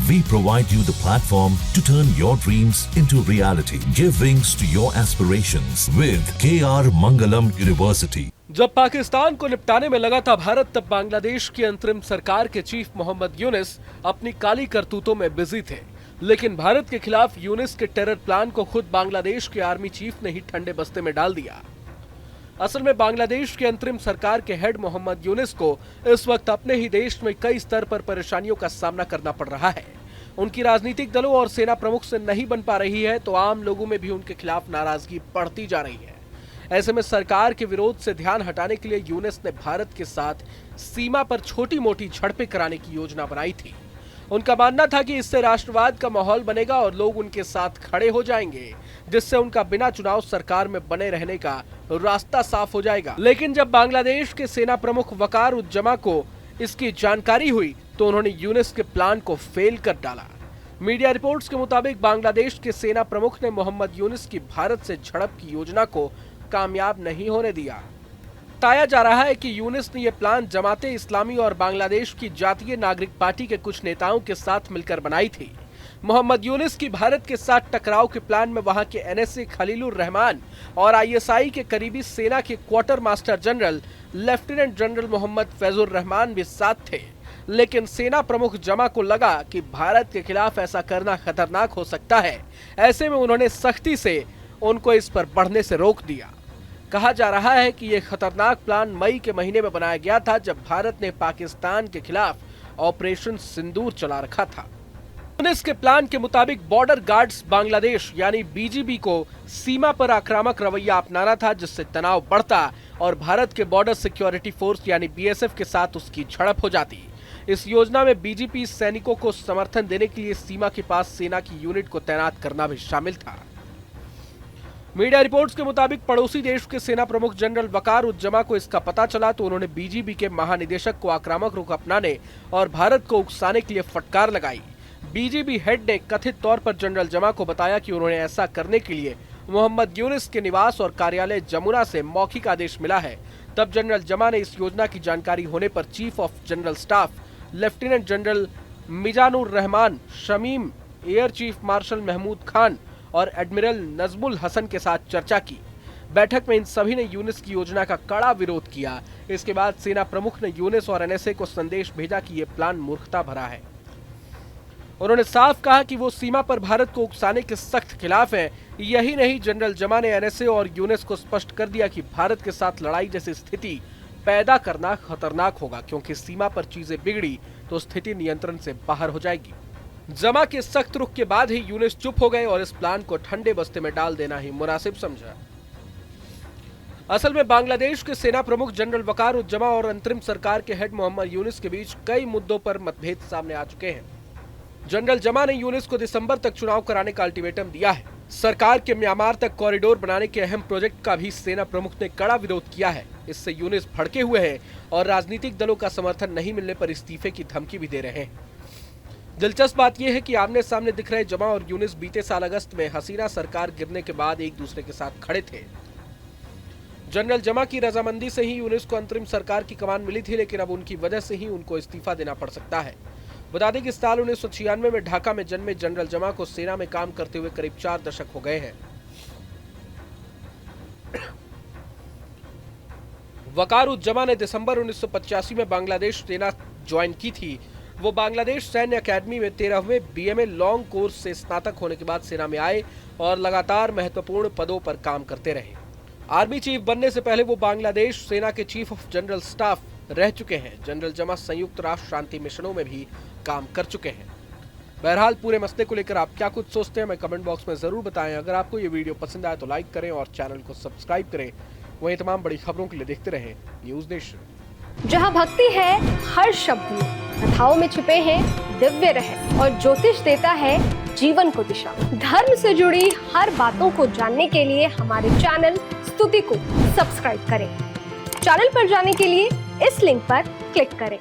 We provide you the platform to turn your dreams into reality. Give wings to your aspirations with KR Mangalam University. जब पाकिस्तान को निपटाने में लगा था भारत, तब बांग्लादेश की अंतरिम सरकार के चीफ मोहम्मद यूनिस अपनी काली करतूतों में बिजी थे। लेकिन भारत के खिलाफ यूनिस के टेरर प्लान को खुद बांग्लादेश के आर्मी चीफ ने ही ठंडे बस्ते में डाल दिया। असल में बांग्लादेश की अंतरिम सरकार के हेड मोहम्मद यूनिस को इस वक्त अपने ही देश में कई स्तर पर परेशानियों का सामना करना पड़ रहा है। उनकी राजनीतिक दलों और सेना प्रमुख से नहीं बन पा रही है, तो आम लोगों में भी उनके खिलाफ नाराजगी बढ़ती जा रही है। ऐसे में सरकार के विरोध से ध्यान हटाने के लिए यूनिस ने भारत के साथ सीमा पर छोटी मोटी झड़पें कराने की योजना बनाई थी। उनका मानना था कि इससे राष्ट्रवाद का माहौल बनेगा और लोग उनके साथ खड़े हो जाएंगे, जिससे उनका बिना चुनाव सरकार में बने रहने का रास्ता साफ हो जाएगा। लेकिन जब बांग्लादेश के सेना प्रमुख वकार उज्जमा को इसकी जानकारी हुई, तो उन्होंने यूनिस के प्लान को फेल कर डाला। मीडिया रिपोर्ट्स के मुताबिक बांग्लादेश के सेना प्रमुख ने मोहम्मद यूनिस की भारत से झड़प की योजना को कामयाब नहीं होने दिया। बताया जा रहा है कि यूनिस ने यह प्लान जमाते इस्लामी और बांग्लादेश की जातीय नागरिक पार्टी के कुछ नेताओं के साथ मिलकर बनाई थी। मोहम्मद यूनिस की भारत के साथ टकराव के प्लान में वहां के एनएसए खलीलुर रहमान और आईएसआई के करीबी सेना के quartermaster general lieutenant general Mohammad Faizur Rahman भी साथ थे। लेकिन सेना प्रमुख जमा को लगा कि भारत के खिलाफ ऐसा करना खतरनाक हो सकता है। ऐसे में उन्होंने सख्ती से उनको इस पर बढ़ने से रोक दिया। कहा जा रहा है कि यह खतरनाक प्लान मई के महीने में बनाया गया था, जब भारत ने पाकिस्तान के खिलाफ ऑपरेशन सिंदूर चला रखा था। यूनिस के प्लान के मुताबिक बॉर्डर गार्ड्स बांग्लादेश यानी बीजीबी को सीमा पर आक्रामक रवैया अपनाना था, जिससे तनाव बढ़ता और भारत के बॉर्डर सिक्योरिटी फोर्स यानी बीएसएफ के साथ उसकी झड़प हो जाती। इस योजना में बीजीपी सैनिकों को समर्थन देने के लिए सीमा के पास सेना की यूनिट को तैनात करना भी शामिल था। मीडिया रिपोर्ट्स के मुताबिक पड़ोसी देश के सेना प्रमुख जनरल वकार उज्जमा को इसका पता चला, तो उन्होंने बीजीबी के महानिदेशक को आक्रामक रुख अपनाने और भारत को उकसाने के लिए फटकार लगाई। बीजीबी हेड ने कथित तौर पर जनरल जमा को बताया कि उन्होंने ऐसा करने के लिए मोहम्मद यूनिस के निवास और कार्यालय जमुना से मौखिक आदेश मिला है। तब जनरल जमा ने इस योजना की जानकारी होने पर chief of general staff lieutenant general Mizanur Rahman, Shamim, air chief marshal Mahmud Khan और एडमिरल नजमुल हसन के साथ चर्चा की। बैठक में इन सभी ने यूनिस की योजना का कड़ा विरोध किया। इसके बाद सेना प्रमुख ने यूनिस और एनएसए को संदेश भेजा कि यह प्लान मूर्खता भरा है। उन्होंने साफ कहा कि वो सीमा पर भारत को उकसाने के सख्त खिलाफ हैं। यही नहीं, जनरल जमा ने एनएसए और यूनिस को स्पष्ट कर दिया कि भारत के साथ लड़ाई जैसी स्थिति पैदा करना खतरनाक होगा, क्योंकि सीमा पर चीजें बिगड़ी तो स्थिति नियंत्रण से बाहर हो जाएगी। जमा के सख्त रुख के बाद ही यूनिस चुप हो गए और इस प्लान को ठंडे बस्ते में डाल देना ही मुनासिब समझा। असल में बांग्लादेश के सेना प्रमुख जनरल वकार उज्जमा और अंतरिम सरकार के हेड मोहम्मद यूनिस के बीच कई मुद्दों पर मतभेद सामने आ चुके हैं। जनरल जमा ने यूनिस को दिसंबर तक चुनाव कराने का अल्टीमेटम दिया है। सरकार के म्यांमार तक कॉरिडोर बनाने के अहम प्रोजेक्ट का भी सेना प्रमुख ने कड़ा विरोध किया है। इससे यूनिस भड़के हुए हैं और राजनीतिक दलों का समर्थन नहीं मिलने पर इस्तीफे की धमकी भी दे रहे हैं। दिलचस्प बात यह है कि आमने सामने दिख रहे जमा और यूनिस बीते साल अगस्त में हसीना सरकार गिरने के बाद एक दूसरे के साथ खड़े थे। जनरल जमा की रजामंदी से ही यूनिस को अंतरिम सरकार की कमान मिली थी, लेकिन अब उनकी वजह से ही उनको इस्तीफा देना पड़ सकता है। बता दें कि इस साल 1996 में ढाका में जन्मे जनरल जमा को सेना में काम करते हुए करीब 4 दशक हो गए हैं। वकार उज्जमा ने दिसंबर 1985 में बांग्लादेश सेना ज्वाइन की थी। वो बांग्लादेश सैन्य अकेडमी में 13वें बीएमए लॉन्ग कोर्स से स्नातक होने के बाद सेना में आए और लगातार महत्वपूर्ण पदों पर काम करते रहे। आर्मी चीफ बनने से पहले वो बांग्लादेश सेना के चीफ ऑफ जनरल स्टाफ रह चुके हैं। जनरल जमा संयुक्त राष्ट्र शांति मिशनों में भी काम कर चुके हैं। बहरहाल पूरे मसले को लेकर आप क्या कुछ सोचते हैं, हमें कमेंट बॉक्स में जरूर बताएं। अगर आपको ये वीडियो पसंद आए तो लाइक करें और चैनल को सब्सक्राइब करें। वहीं तमाम बड़ी खबरों के लिए देखते रहें न्यूज नेशन। जहां भक्ति है हर शब्द में, कथाओं में छुपे हैं दिव्य रहस्य और ज्योतिष देता है जीवन को दिशा। धर्म से जुड़ी हर बातों को जानने के लिए हमारे चैनल स्तुति को सब्सक्राइब करें। चैनल पर जाने के लिए इस लिंक पर क्लिक करें।